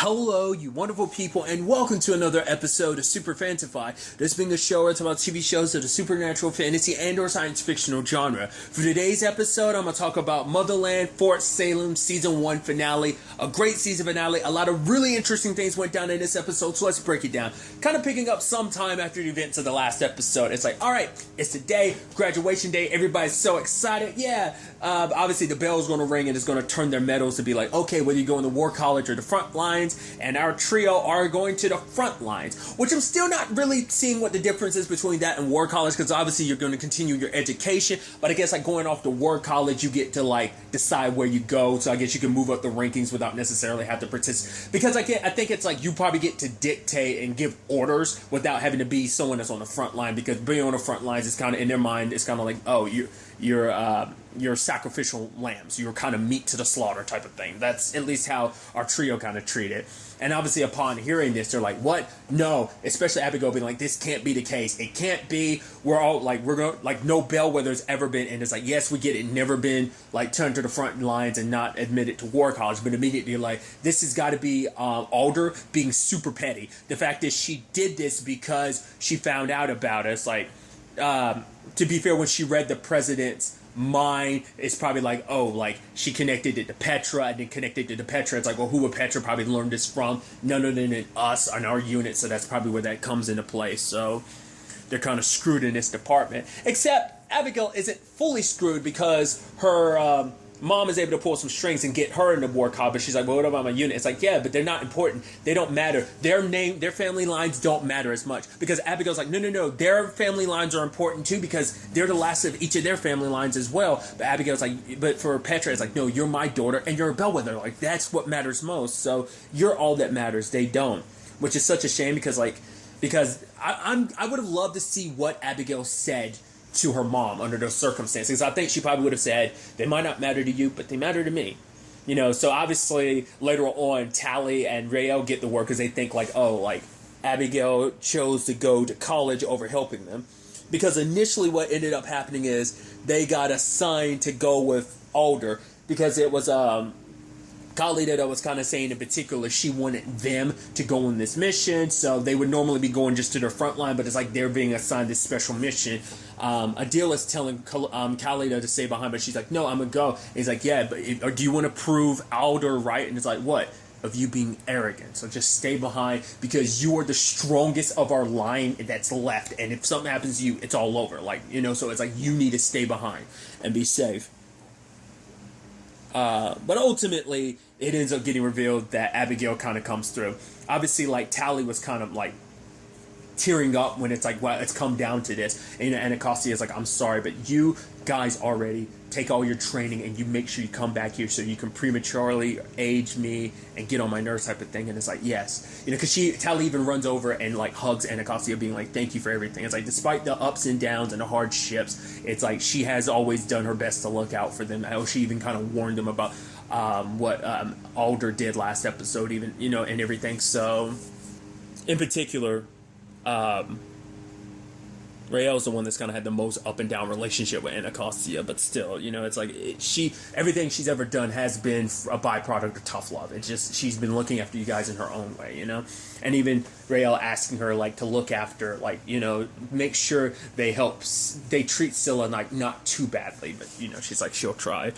Hello, you wonderful people, and welcome to another episode of Super-Fanta-Fi. This being a show where it's about TV shows of the supernatural, fantasy, and or science fictional genre. For today's episode, I'm going to talk about Motherland, Fort Salem, Season 1 finale. A great season finale. A lot of really interesting things went down in this episode, so let's break it down. Kind of picking up some time after the events of the last episode. It's like, alright, it's the day, graduation day, everybody's so excited. Yeah, obviously the bell's going to ring and it's going to turn their medals to be like, okay, whether you go in the war college or the front lines, and our trio are going to the front lines, which I'm still not really seeing what the difference is between that and war college, because obviously you're going to continue your education, but I guess like going off to war college, you get to like decide where you go, so I guess you can move up the rankings without necessarily have to participate, because I think it's like you probably get to dictate and give orders without having to be someone that's on the front line, because being on the front lines is kind of, in their mind, it's kind of like, oh, you're sacrificial lambs. You're kind of meat to the slaughter type of thing. That's at least how our trio kind of treat it. And obviously upon hearing this, they're like, what? No. Especially Abigail being like, this can't be the case. It can't be. We're all like, we're going to, like, no bellwether's ever been. And it's like, yes, we get it. Never been like turned to the front lines and not admitted to war college. But immediately like, this has got to be Alder being super petty. The fact is she did this because she found out about us. Like, to be fair, when she read the president's mind, it's probably like, oh, like she connected it to Petra and then connected it to Petra. It's like, well, who would Petra probably learn this from? None other than us and our unit. So that's probably where that comes into play. So they're kind of screwed in this department. Except Abigail isn't fully screwed, because her mom is able to pull some strings and get her into war college. But she's like, well, what about my unit? It's like, yeah, but they're not important. They don't matter. Their family lines don't matter as much. Because Abigail's like, no. Their family lines are important too, because they're the last of each of their family lines as well. But Abigail's like, but for Petra, it's like, no, you're my daughter and you're a bellwether. Like, that's what matters most. So you're all that matters. They don't. Which is such a shame, because I would have loved to see what Abigail said to her mom under those circumstances. I think she probably would have said, they might not matter to you, but they matter to me. You know, so obviously later on, Tally and Rael get the word because they think like, oh, like Abigail chose to go to college over helping them. Because initially what ended up happening is they got assigned to go with Alder, because it was Khalida that was kind of saying in particular she wanted them to go on this mission, so they would normally be going just to their front line, but it's like they're being assigned this special mission. Adil is telling Khalida to stay behind, but she's like, no, I'm gonna go. And he's like, yeah, but or do you want to prove Alder right? And it's like, what? Of you being arrogant. So just stay behind, because you are the strongest of our line that's left, and if something happens to you, it's all over. Like, you know, so it's like you need to stay behind and be safe. But ultimately, it ends up getting revealed that Abigail kind of comes through. Obviously, like, Tally was kind of, like, tearing up when it's like, well, it's come down to this. And Acosta is like, I'm sorry, but you guys already take all your training and you make sure you come back here so you can prematurely age me and get on my nerves type of thing. And it's like, yes. You know, because Tally even runs over and, like, hugs Anacostia, being like, thank you for everything. It's like, despite the ups and downs and the hardships, it's like she has always done her best to look out for them. How she even kind of warned them about what Alder did last episode, even, you know, and everything. So, in particular, Rael's the one that's kind of had the most up and down relationship with Anacostia, but still, you know, it's like everything she's ever done has been a byproduct of tough love. It's just she's been looking after you guys in her own way, you know. And even Rael asking her like to look after, like, you know, make sure they treat Scylla like not too badly, but you know, she's like, she'll try.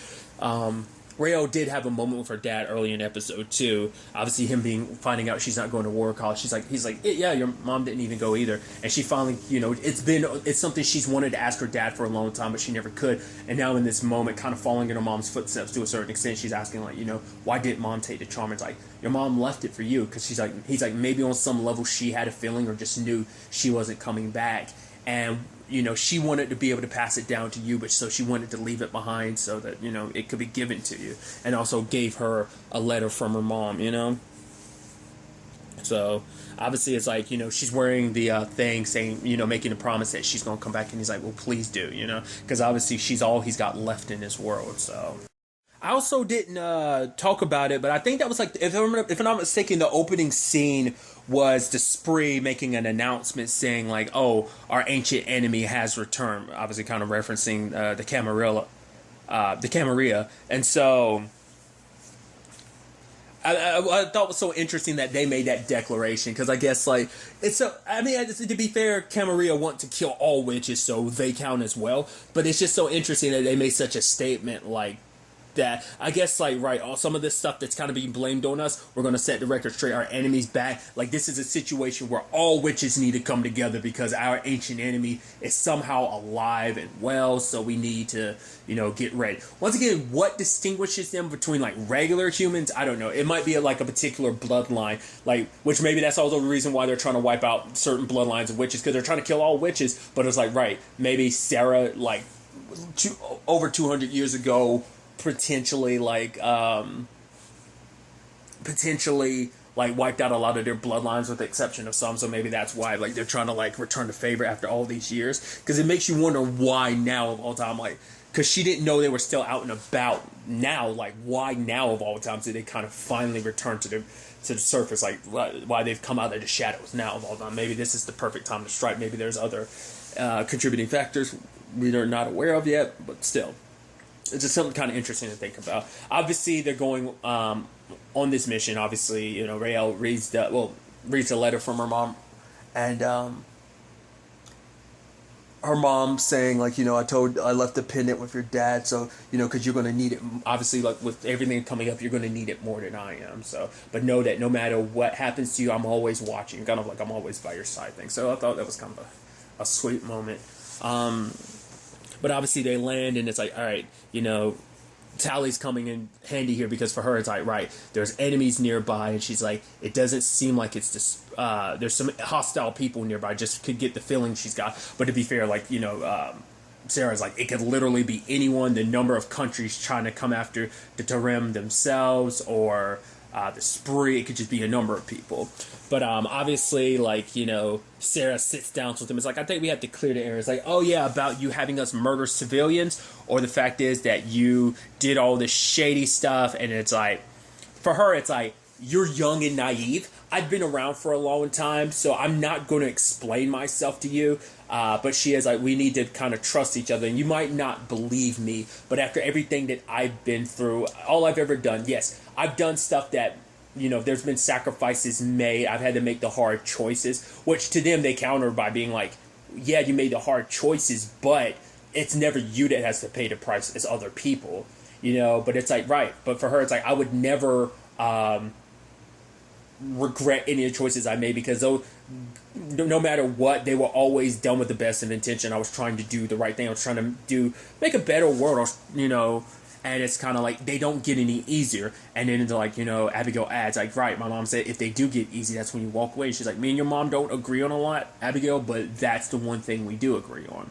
Rael did have a moment with her dad early in episode 2. Obviously, him finding out she's not going to war college. He's like, yeah, your mom didn't even go either. And she finally, you know, it's something she's wanted to ask her dad for a long time, but she never could. And now in this moment, kind of following in her mom's footsteps to a certain extent, she's asking, like, you know, why didn't mom take the charm? It's like, your mom left it for you, because he's like, maybe on some level she had a feeling or just knew she wasn't coming back. And you know, she wanted to be able to pass it down to you, but so she wanted to leave it behind so that, you know, it could be given to you. And also gave her a letter from her mom, you know? So, obviously it's like, you know, she's wearing the thing saying, you know, making a promise that she's going to come back, and he's like, well, please do, you know? Because obviously she's all he's got left in this world, so. I also didn't talk about it, but I think that was like, if I'm not mistaken, the opening scene was the Spree making an announcement saying like, oh, our ancient enemy has returned, obviously kind of referencing the Camarilla. And so I thought it was so interesting that they made that declaration, because I guess, like, it's so, I mean, to be fair, Camarilla want to kill all witches, so they count as well, but it's just so interesting that they made such a statement like that. I guess, like, right, all some of this stuff that's kind of being blamed on us, we're going to set the record straight, our enemy's back. Like, this is a situation where all witches need to come together because our ancient enemy is somehow alive and well, so we need to, get ready. Once again, what distinguishes them between, like, regular humans? I don't know. It might be, like, a particular bloodline, like, which maybe that's also the reason why they're trying to wipe out certain bloodlines of witches, because they're trying to kill all witches, but it's like, right, maybe Sarah, like, over 200 years ago, potentially wiped out a lot of their bloodlines with the exception of some, so maybe that's why, like, they're trying to, like, return the favor after all these years, because it makes you wonder why now of all time, like, because she didn't know they were still out and about now, like, why now of all times did they kind of finally return to the surface, like, why they've come out of the shadows now of all time. Maybe this is the perfect time to strike. Maybe there's other contributing factors we're not aware of yet, but still. It's just something kind of interesting to think about. Obviously, they're going on this mission. Obviously, Rael reads the letter from her mom, and her mom saying, like, I left the pendant with your dad, so because you're going to need it. Obviously, like, with everything coming up, you're going to need it more than I am. So, but know that no matter what happens to you, I'm always watching. Kind of like I'm always by your side thing. So I thought that was kind of a sweet moment. But obviously they land, and it's like, all right, Tally's coming in handy here, because for her it's like, right, there's enemies nearby, and she's like, it doesn't seem like it's just there's some hostile people nearby. Just could get the feeling she's got. But to be fair, like, Sarah's like, it could literally be anyone. The number of countries trying to come after the Tarim themselves, or the spree, it could just be a number of people. But obviously, like, Sarah sits down with him. It's like, I think we have to clear the air. It's like, oh yeah, about you having us murder civilians, or the fact is that you did all this shady stuff. And it's like, for her, it's like, you're young and naive. I've been around for a long time, so I'm not going to explain myself to you. But she is like, we need to kind of trust each other. And you might not believe me, but after everything that I've been through, all I've ever done, yes, I've done stuff that, there's been sacrifices made. I've had to make the hard choices, which to them they counter by being like, yeah, you made the hard choices, but it's never you that has to pay the price, it's other people, but it's like, right. But for her, it's like, I would never regret any of the choices I made, because though, no matter what, they were always done with the best of intention. I was trying to do the right thing. I was trying to make a better world, and it's kind of like, they don't get any easier. And then it's like, Abigail adds, like, right, my mom said, if they do get easy, that's when you walk away. She's like, me and your mom don't agree on a lot, Abigail, but that's the one thing we do agree on.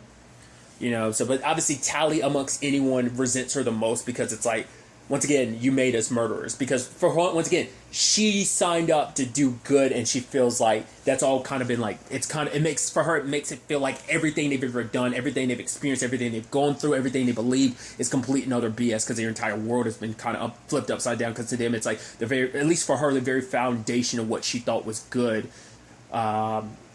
So, but obviously Tally amongst anyone resents her the most, because it's like, once again, you made us murderers. Because for her, once again, she signed up to do good, and she feels like that's all kind of been like, it makes it feel like everything they've ever done, everything they've experienced, everything they've gone through, everything they believe is complete and utter BS, because their entire world has been kind of flipped upside down. Because to them, it's like at least for her, the very foundation of what she thought was good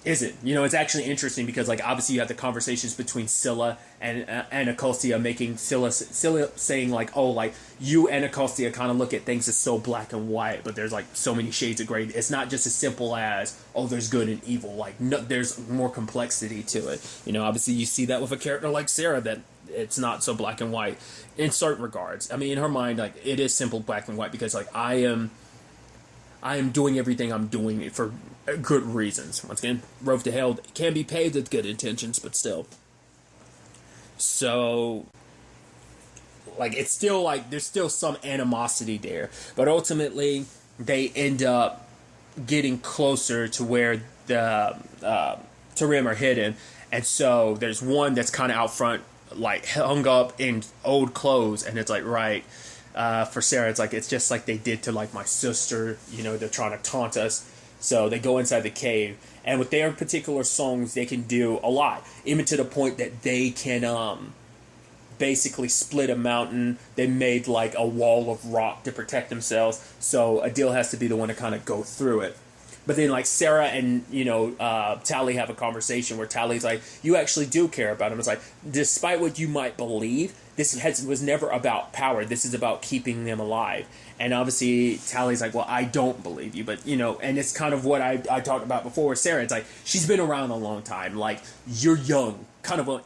isn't. It's actually interesting, because, like, obviously you have the conversations between Scylla and Acosta, making Scylla saying, like, oh, like, you and Acosta kind of look at things as so black and white, but there's, like, so many shades of gray. It's not just as simple as, oh, there's good and evil. Like, no, there's more complexity to it. Obviously you see that with a character like Sarah, that it's not so black and white in certain regards. I mean, in her mind, like, it is simple black and white, because, like, I am doing everything I'm doing for good reasons. Once again, road to hell can be paved with good intentions, but still. So, like, it's still, like, there's still some animosity there. But ultimately, they end up getting closer to where the Tarim are hidden. And so, there's one that's kind of out front, like, hung up in old clothes, and it's like, right, for Sarah, it's like, it's just like they did to, like, my sister, they're trying to taunt us. So they go inside the cave, and with their particular songs, they can do a lot, even to the point that they can basically split a mountain. They made, like, a wall of rock to protect themselves, so Adil has to be the one to kind of go through it. But then, like, Sarah and, Tally have a conversation where Tally's like, you actually do care about him. It's like, despite what you might believe, was never about power. This is about keeping them alive. And obviously, Tally's like, well, I don't believe you. But, and it's kind of what I talked about before with Sarah. It's like, she's been around a long time. Like, you're young.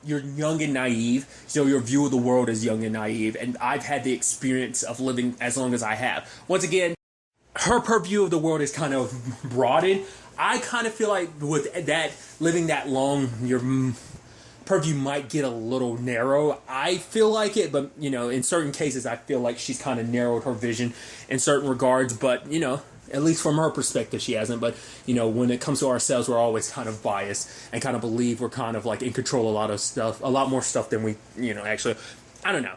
You're young and naive. So your view of the world is young and naive. And I've had the experience of living as long as I have. Once again, her purview of the world is kind of broadened. I kind of feel like with that, living that long, your purview might get a little narrow. I feel like it, but in certain cases, I feel like she's kind of narrowed her vision in certain regards. But at least from her perspective, she hasn't. But when it comes to ourselves, we're always kind of biased and kind of believe we're kind of like in control of a lot more stuff than we actually. I don't know,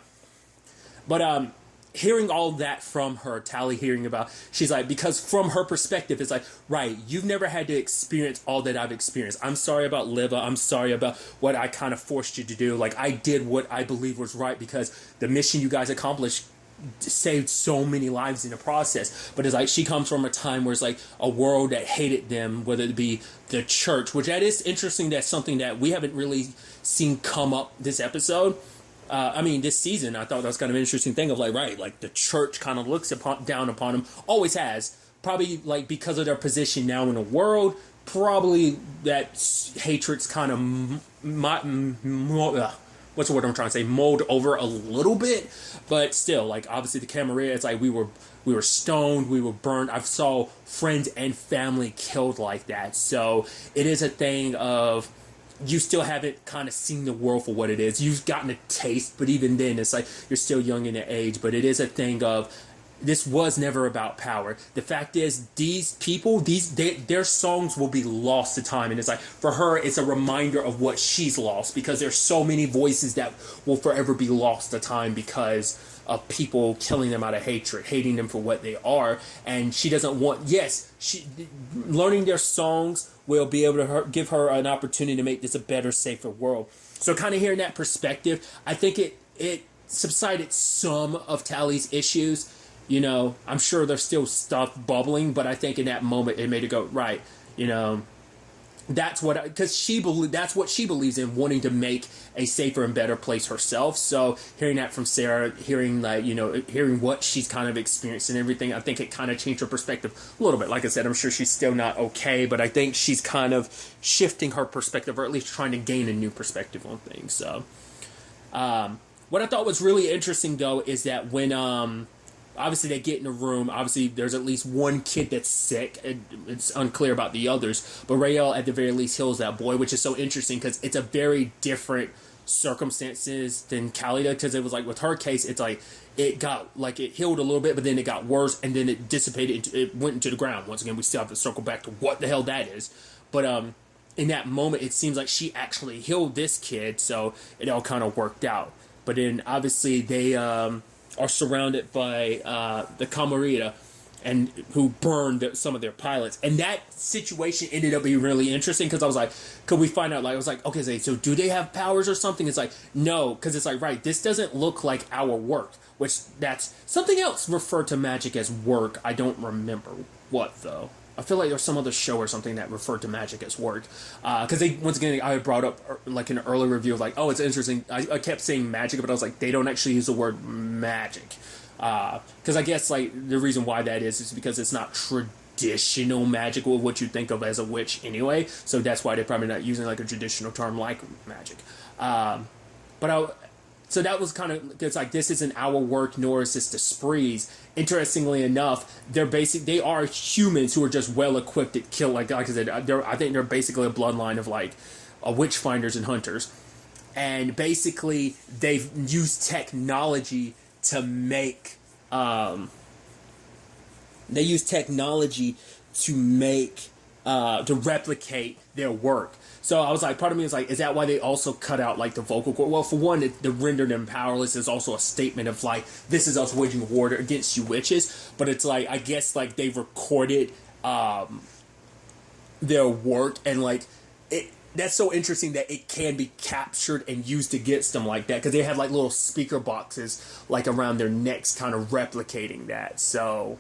but hearing all that from her, Tally hearing about, she's like, because from her perspective, it's like, right, you've never had to experience all that I've experienced. I'm sorry about Liva. I'm sorry about what I kind of forced you to do. Like, I did what I believe was right because the mission you guys accomplished saved so many lives in the process. But it's like, she comes from a time where it's like a world that hated them, whether it be the church, which that is interesting. That's something that we haven't really seen come up this episode. This season, I thought that was kind of an interesting thing of like, right, like the church kind of looks down upon them, always has, probably like because of their position now in the world, probably that hatred's kind of, what's the word I'm trying to say, mold over a little bit, but still, like obviously the Camarilla, it's like we were stoned, we were burned. I saw friends and family killed like that, so it is a thing of, you still haven't kind of seen the world for what it is. You've gotten a taste, but even then, it's like you're still young in the age. But it is a thing of, this was never about power. The fact is, these people, their songs will be lost to time. And it's like, for her, it's a reminder of what she's lost, because there's so many voices that will forever be lost to time because of people killing them out of hatred, hating them for what they are. And she doesn't want, learning their songs will be able to give her an opportunity to make this a better, safer world. So kind of hearing that perspective, I think it subsided some of Tally's issues. I'm sure there's still stuff bubbling, but I think in that moment it made it go, right, that's what she believes in, wanting to make a safer and better place herself. So hearing that from Sarah, hearing hearing what she's kind of experienced and everything, I think it kind of changed her perspective a little bit. Like I said, I'm sure she's still not okay, but I think she's kind of shifting her perspective, or at least trying to gain a new perspective on things. So, what I thought was really interesting though is that when obviously they get in a room. Obviously, there's at least one kid that's sick. It's unclear about the others. But Rael, at the very least, heals that boy, which is so interesting because it's a very different circumstances than Calida. Because it was like, with her case, it's like it healed a little bit, but then it got worse, and then it dissipated. It went into the ground. Once again, we still have to circle back to what the hell that is. But in that moment, it seems like she actually healed this kid, so it all kind of worked out. But then, obviously, they are surrounded by the Camarilla, and who burned some of their pilots. And that situation ended up being really interesting because I was like, could we find out? Like, I was like, okay, so do they have powers or something? It's like, no, because it's like, right, this doesn't look like our work, which that's something else referred to magic as work. I don't remember what, though. I feel like there's some other show or something that referred to magic as work. Because once again, I brought up like an early review of like, oh, it's interesting. I kept saying magic, but I was like, they don't actually use the word magic. Because I guess like the reason why that is because it's not traditional magic, or what you think of as a witch anyway. So that's why they're probably not using like a traditional term like magic. So that was kind of, it's like, this isn't our work, nor is this the Sprees. Interestingly enough, they are humans who are just well equipped to kill. Like I said, I think they're basically a bloodline of like witch finders and hunters. And basically, they've used technology to make, to replicate their work. So I was like, part of me was like, is that why they also cut out like the vocal cord? Well, for one, to render them powerless is also a statement of like, this is us waging war against you witches. But it's like, I guess like they recorded their work, and like that's so interesting that it can be captured and used against them like that, because they had like little speaker boxes like around their necks, kind of replicating that. So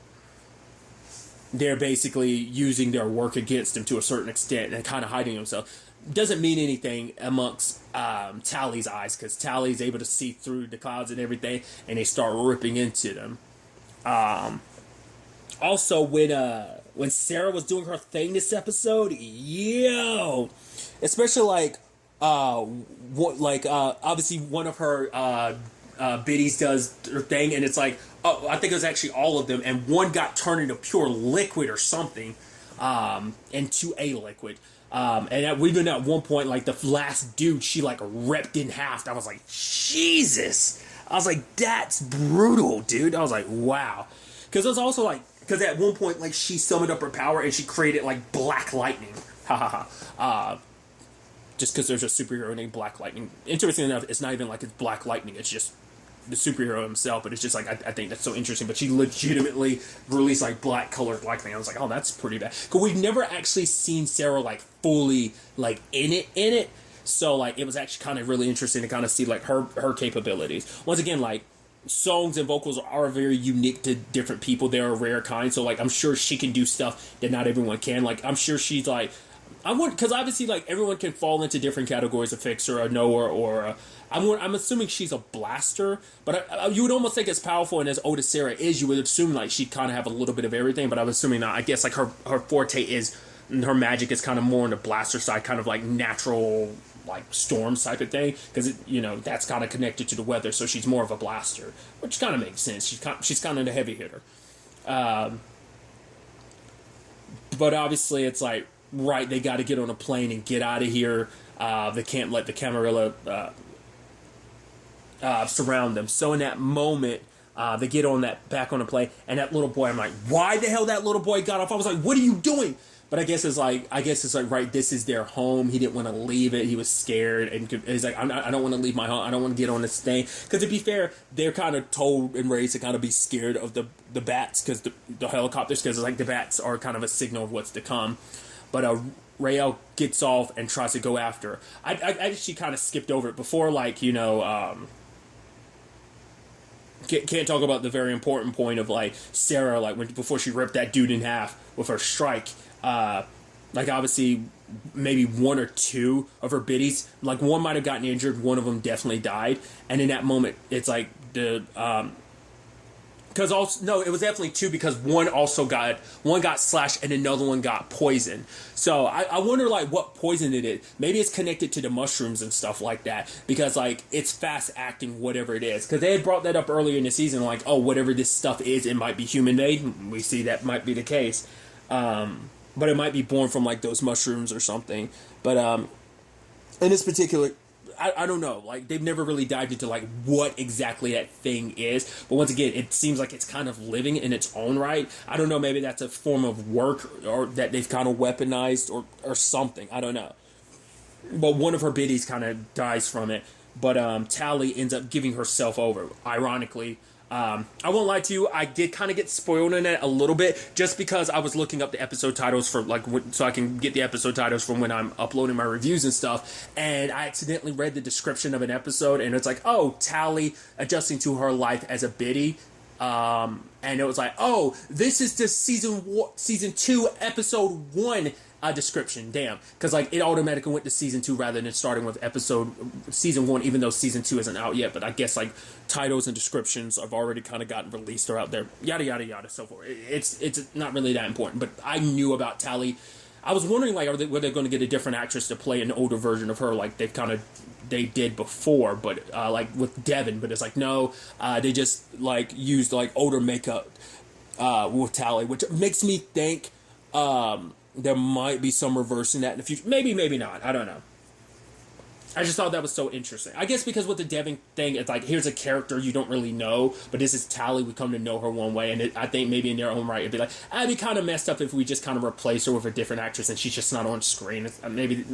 they're basically using their work against them to a certain extent and kind of hiding themselves. Doesn't mean anything amongst Tally's eyes, because Tally's able to see through the clouds and everything, and they start ripping into them. Also, when Sarah was doing her thing this episode, yo, especially obviously one of her biddies does her thing, and it's like, oh, I think it was actually all of them, and one got turned into pure liquid or something, into a liquid. And we've been at one point, like the last dude, she like ripped in half. I was like, Jesus. I was like, that's brutal, dude. I was like, wow. Because it was also like, because at one point, like, she summoned up her power and she created like black lightning. Ha ha ha. Just because there's a superhero named Black Lightning. Interesting enough, it's not even like it's Black Lightning. It's just the superhero himself, but it's just like, I think that's so interesting. But she legitimately released like black colored lightning. I was like, oh, that's pretty bad. Because we've never actually seen Sarah like fully like in it. So like it was actually kind of really interesting to kind of see like her capabilities. Once again, like songs and vocals are very unique to different people. They're a rare kind. So like I'm sure she can do stuff that not everyone can. Like I'm sure she's like, because obviously like everyone can fall into different categories, a fixer, a knower, or I'm assuming she's a blaster, but you would almost think as powerful and as old as Sarah is, you would assume like she'd kind of have a little bit of everything, but I'm assuming not. I guess like her forte is, her magic is kind of more on the blaster side, kind of like natural like storms type of thing, because that's kind of connected to the weather, so she's more of a blaster, which kind of makes sense. She's kind of the heavy hitter, but obviously it's like, right, they got to get on a plane and get out of here. They can't let the Camarilla surround them. So in that moment, they get back on the plane, and that little boy, I'm like, why the hell that little boy got off? I was like, what are you doing? But I guess it's like, right, this is their home. He didn't want to leave it. He was scared, and he's like, I don't want to leave my home. I don't want to get on this thing. Because to be fair, they're kind of told and raised to kind of be scared of the bats, because the helicopters, because like the bats are kind of a signal of what's to come. But Rael gets off and tries to go after her. I actually kind of skipped over it before, like, can't talk about the very important point of, like, Sarah, like, before she ripped that dude in half with her strike. Like, obviously, maybe one or two of her biddies, like, one might have gotten injured, one of them definitely died. And in that moment, it's like because also, no, it was definitely two, because one got slashed and another one got poisoned. So I wonder like what poison it is. Maybe it's connected to the mushrooms and stuff like that, because like it's fast acting, whatever it is. Because they had brought that up earlier in the season, like, oh, whatever this stuff is, it might be human made. We see that might be the case, but it might be born from like those mushrooms or something. But in this particular, I don't know, like, they've never really dived into, like, what exactly that thing is, but once again, it seems like it's kind of living in its own right. I don't know, maybe that's a form of work, or that they've kind of weaponized, or something, I don't know. But one of her biddies kind of dies from it, but Tally ends up giving herself over, ironically. I won't lie to you, I did kind of get spoiled in it a little bit, just because I was looking up the episode titles for, like, so I can get the episode titles from when I'm uploading my reviews and stuff, and I accidentally read the description of an episode, and it's like, oh, Tally adjusting to her life as a biddy, and it was like, oh, this is the season 2, episode 1 description, damn, because like it automatically went to season 2 rather than starting with season 1, even though season 2 isn't out yet. But I guess like titles and descriptions have already kind of gotten released or out there, yada yada yada, so forth. It's not really that important, but I knew about Tally. I was wondering, like, were they going to get a different actress to play an older version of her, like they did before, but like with Devin, but it's like, no, they just like used like older makeup with Tally, which makes me think there might be some reversing that in the future. Maybe, maybe not. I don't know. I just thought that was so interesting. I guess because with the Devin thing, it's like, here's a character you don't really know, but this is Tally. We come to know her one way, and I think maybe in their own right, it'd be like, it'd be kind of messed up if we just kind of replace her with a different actress and she's just not on screen. Maybe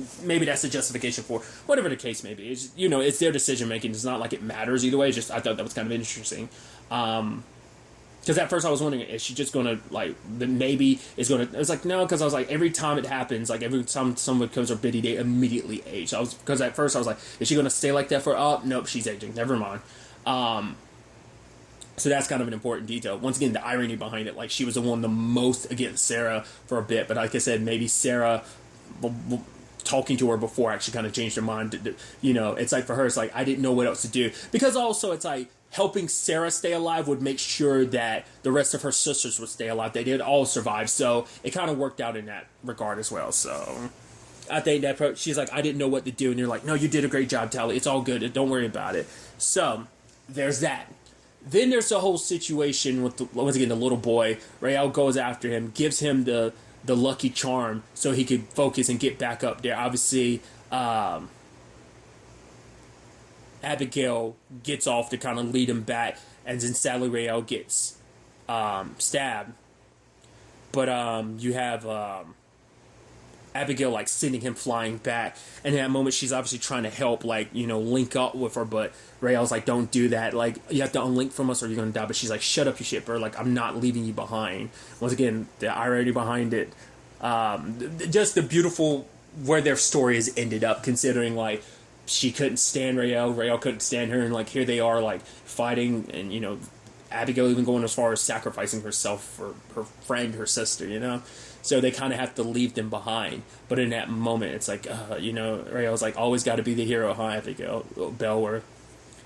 that's the justification for whatever the case may be. It's, it's their decision making. It's not like it matters either way. It's just, I thought that was kind of interesting. Because at first I was wondering, is she just going to, like, maybe is going to... It's like, no, because I was like, every time it happens, like, every time someone becomes her biddy, they immediately age. Because at first I was like, is she going to stay like that for... Oh, nope, she's aging. Never mind. So that's kind of an important detail. Once again, the irony behind it, like, she was the one the most against Sarah for a bit. But like I said, maybe Sarah talking to her before actually kind of changed her mind. You know, it's like for her, it's like, I didn't know what else to do. Because also it's like helping Sarah stay alive would make sure that the rest of her sisters would stay alive. They did all survive. So it kind of worked out in that regard as well. So I think that she's like, I didn't know what to do. And you're like, no, you did a great job, Tally. It's all good. Don't worry about it. So there's that. Then there's the whole situation with, once again, the little boy. Rael goes after him, gives him the lucky charm so he could focus and get back up there. Obviously, Abigail gets off to kind of lead him back, and then sadly Rael gets stabbed. But you have Abigail like sending him flying back, and in that moment she's obviously trying to help, like, you know, link up with her, but Rael's like, don't do that, like, you have to unlink from us or you're gonna die. But she's like, shut up, you shipper, like, I'm not leaving you behind. Once again, the irony behind it, just the beautiful where their story has ended up, considering like she couldn't stand Rael couldn't stand her, and like here they are like fighting, and you know, Abigail even going as far as sacrificing herself for her friend, her sister, you know. So they kind of have to leave them behind. But in that moment, it's like, you know, Rael's like, always got to be the hero, huh, Abigail, Belle,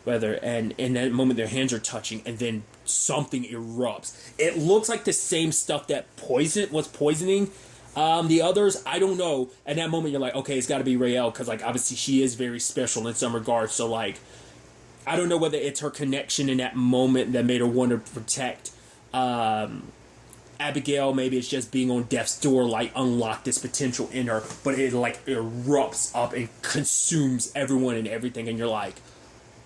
whether. And in that moment, their hands are touching, and then something erupts. It looks like the same stuff that was poisoning the others. I don't know. At that moment, you're like, okay, it's got to be Rael, because like obviously she is very special in some regards. So like, I don't know whether it's her connection in that moment that made her want to protect Abigail. Maybe it's just being on death's door, like, unlocked this potential in her, but it like erupts up and consumes everyone and everything, and you're like,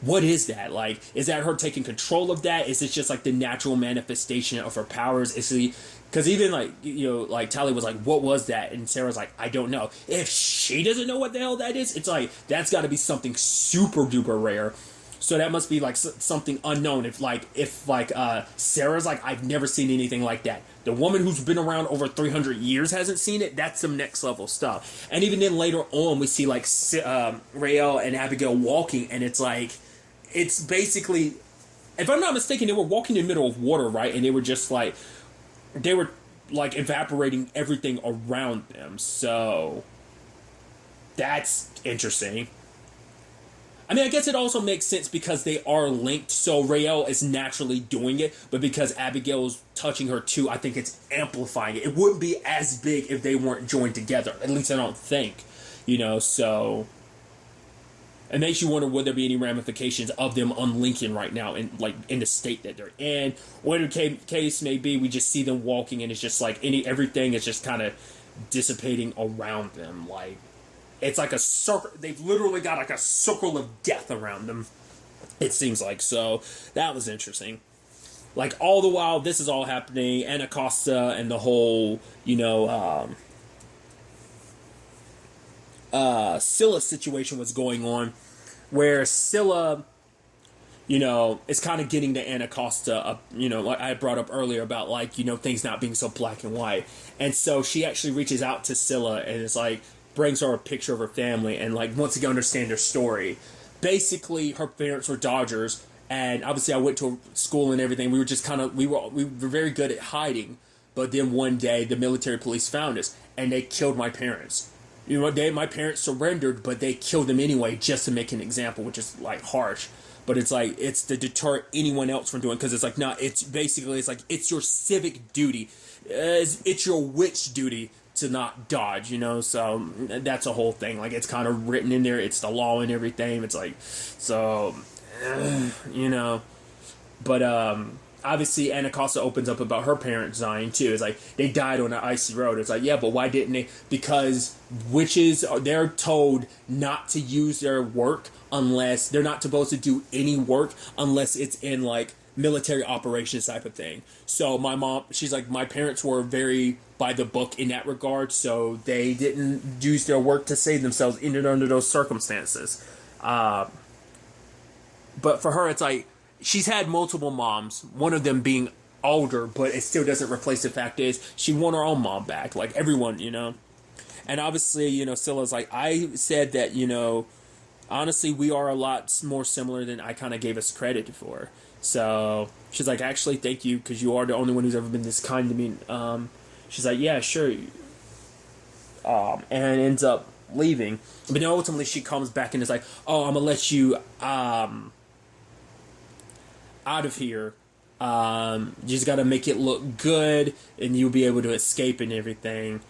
what is that? Like, is that her taking control of that? Is it just like the natural manifestation of her powers? Is she, because even like, you know, like Tally was like, what was that? And Sarah's like, I don't know. If she doesn't know what the hell that is, it's like, that's got to be something super duper rare. So that must be like something unknown. If Sarah's like, I've never seen anything like that. The woman who's been around over 300 years hasn't seen it. That's some next level stuff. And even then later on, we see like Rael and Abigail walking, and it's like, it's basically, if I'm not mistaken, they were walking in the middle of water, right? And they were just like, they were like evaporating everything around them. So that's interesting. I mean, I guess it also makes sense because they are linked, so Rael is naturally doing it, but because Abigail's touching her too, I think it's amplifying it. It wouldn't be as big if they weren't joined together, at least I don't think, you know, so it makes you wonder, would there be any ramifications of them unlinking right now in the state that they're in. Whatever case may be, we just see them walking, and it's just like everything is just kind of dissipating around them, like, it's like a circle. They've literally got like a circle of death around them, it seems like. So that was interesting. Like, all the while this is all happening, and Acosta and the whole, you know, Scylla situation was going on, where Scylla, you know, is kind of getting to Acosta, you know, like I brought up earlier about, like, you know, things not being so black and white. And so she actually reaches out to Scylla, and it's like, brings her a picture of her family, and like wants to go understand their story. Basically, her parents were Dodgers, and obviously I went to school and everything. We were just kind of, we were very good at hiding. But then one day the military police found us, and they killed my parents. You know, my parents surrendered, but they killed them anyway just to make an example, which is like harsh. But it's like, it's to deter anyone else from doing, because it's like, no, it's basically, it's like, it's your civic duty. It's your witch duty to not dodge, you know, so that's a whole thing. Like, it's kind of written in there, it's the law and everything. It's like, so, you know, but obviously Acosta opens up about her parents dying too. It's like, they died on an icy road. It's like, yeah, but why didn't they? Because witches, they're told not to use their work unless, they're not supposed to do any work unless it's in like military operations type of thing. So my mom, she's like, my parents were very by the book in that regard, so they didn't use their work to save themselves under those circumstances. But for her, it's like, she's had multiple moms, one of them being older, but it still doesn't replace the fact is she won her own mom back, like everyone, you know. And obviously, you know, Scylla's like, I said that, you know, honestly, we are a lot more similar than I kind of gave us credit for. So she's like, actually, thank you, because you are the only one who's ever been this kind to me. She's like, yeah, sure. And ends up leaving. But then ultimately she comes back and is like, oh, I'm gonna let you out of here. You just gotta make it look good and you'll be able to escape and everything.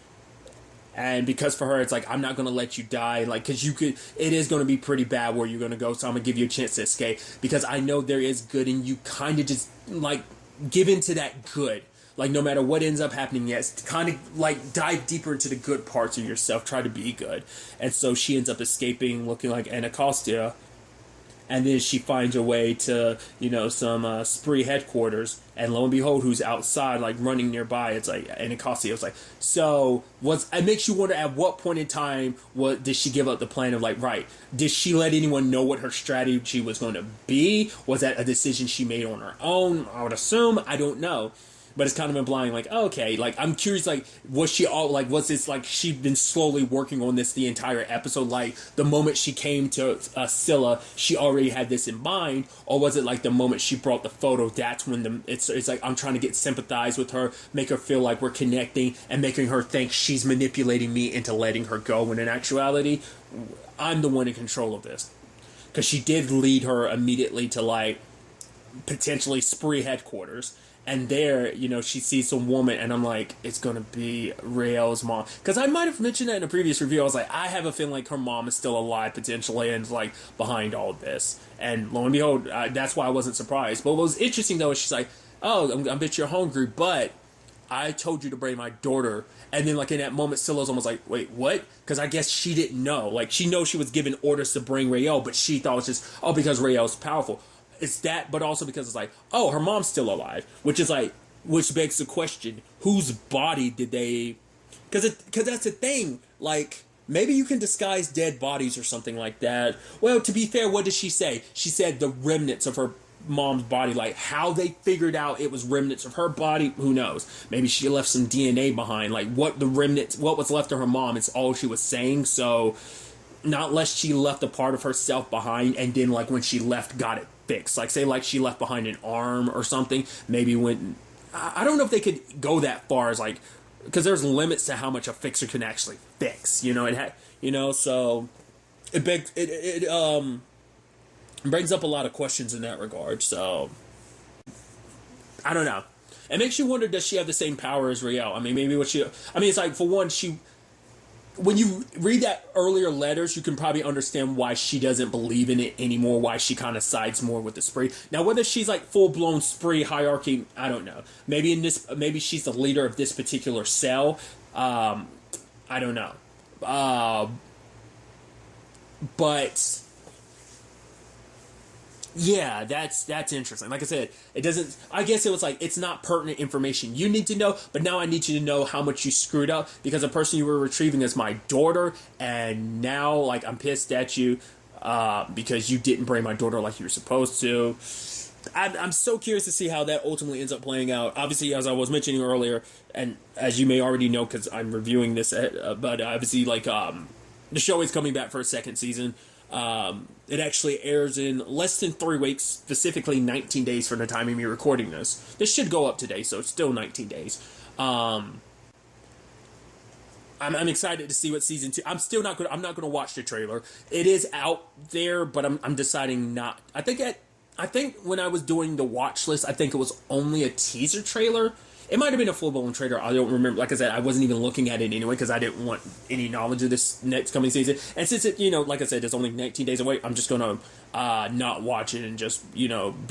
And because for her, it's like, I'm not going to let you die. Like, because it is going to be pretty bad where you're going to go. So I'm going to give you a chance to escape. Because I know there is good and you kind of just, like, give into that good. Like, no matter what ends up happening, yes, kind of, like, dive deeper into the good parts of yourself. Try to be good. And so she ends up escaping, looking like Acosta. And then she finds her way to, some spree headquarters. And lo and behold, who's outside, like, running nearby. It's like, and Acosta was like, so, it makes you wonder at what point in time did she give up the plan of, like, right, did she let anyone know what her strategy was going to be? Was that a decision she made on her own? I would assume. I don't know. But it's kind of implying, like, okay, like, I'm curious, like, was this, like, she'd been slowly working on this the entire episode, like, the moment she came to Scylla, she already had this in mind, or was it, like, the moment she brought the photo, that's when it's like, I'm trying to sympathize with her, make her feel like we're connecting, and making her think she's manipulating me into letting her go, when in actuality, I'm the one in control of this. Because she did lead her immediately to, like, potentially spree headquarters. And there, she sees some woman, and I'm like, it's going to be Rael's mom. Because I might have mentioned that in a previous review. I was like, I have a feeling like her mom is still alive, potentially, and like behind all this. And lo and behold, that's why I wasn't surprised. But what was interesting, though, is she's like, oh, I bet you're hungry, but I told you to bring my daughter. And then, like, in that moment, Scylla's almost like, wait, what? Because I guess she didn't know. Like, she knows she was given orders to bring Rael, but she thought it was just, because Rael's powerful. It's that, but also because it's like, oh, her mom's still alive, which begs the question, whose body did they? Because that's the thing. Like, maybe you can disguise dead bodies or something like that. Well, to be fair, what did she say? She said the remnants of her mom's body. Like, how they figured out it was remnants of her body, who knows? Maybe she left some DNA behind. Like, what was left of her mom, it's all she was saying. So, not unless she left a part of herself behind, and then, like, when she left, got it fixed. Like, say, like, she left behind an arm or something. Maybe I don't know if they could go that far as, like, because there's limits to how much a fixer can actually fix. So it brings up a lot of questions in that regard. So I don't know. It makes you wonder, does she have the same power as Rael? I mean, maybe it's like, for one, when you read that earlier letters, you can probably understand why she doesn't believe in it anymore, why she kind of sides more with the spree. Now, whether she's like full-blown spree hierarchy, I don't know. Maybe she's the leader of this particular cell. I don't know. But yeah, that's interesting. Like I said, it doesn't. I guess it was like, it's not pertinent information you need to know, but now I need you to know how much you screwed up, because the person you were retrieving is my daughter, and now, like, I'm pissed at you because you didn't bring my daughter like you were supposed to. I'm so curious to see how that ultimately ends up playing out. Obviously, as I was mentioning earlier, and as you may already know because I'm reviewing this, but obviously, like, the show is coming back for a second season. It actually airs in less than 3 weeks, specifically 19 days from the time of me recording this. This should go up today, so it's still 19 days. I'm excited to see what season 2. I'm not going to watch the trailer. It is out there, but I'm deciding not. I think when I was doing the watch list, I think it was only a teaser trailer. It might have been a full-blown trailer. I don't remember. Like I said, I wasn't even looking at it anyway because I didn't want any knowledge of this next coming season. And since it, like I said, it's only 19 days away, I'm just going to not watch it and just,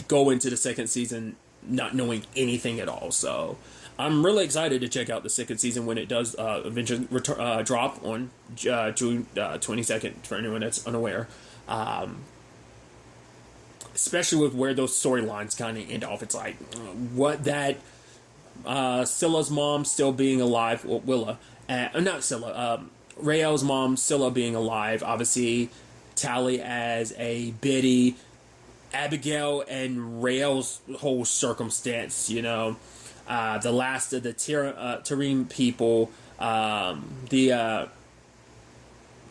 go into the second season not knowing anything at all. So I'm really excited to check out the second season when it does eventually drop on June 22nd, for anyone that's unaware. Especially with where those storylines kind of end off. It's like, what that... Scylla's mom still being alive, well, Willa, not Scylla, Rael's mom, Scylla being alive, obviously Tally as a biddy, Abigail and Rael's whole circumstance, the last of the Tyrian people, the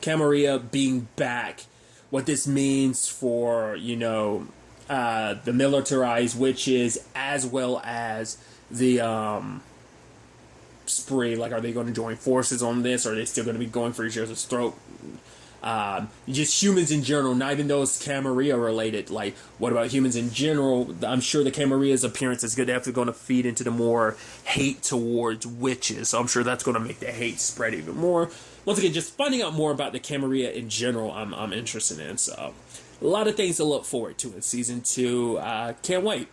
Camarilla being back, what this means for, the militarized witches, as well as the spree. Like, are they going to join forces on this, or are they still going to be going for each other's throat? Just humans in general, not even those Camarilla related. Like, what about humans in general? I'm sure the Camarilla's appearance is definitely going to feed into the more hate towards witches. So I'm sure that's going to make the hate spread even more. Once again, just finding out more about the Camarilla in general, I'm interested in. So a lot of things to look forward to in season 2. Can't wait.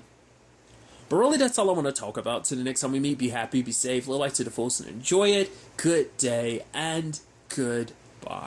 But really, that's all I want to talk about. Till the next time we meet, be happy, be safe, live life to the fullest, and enjoy it. Good day and goodbye.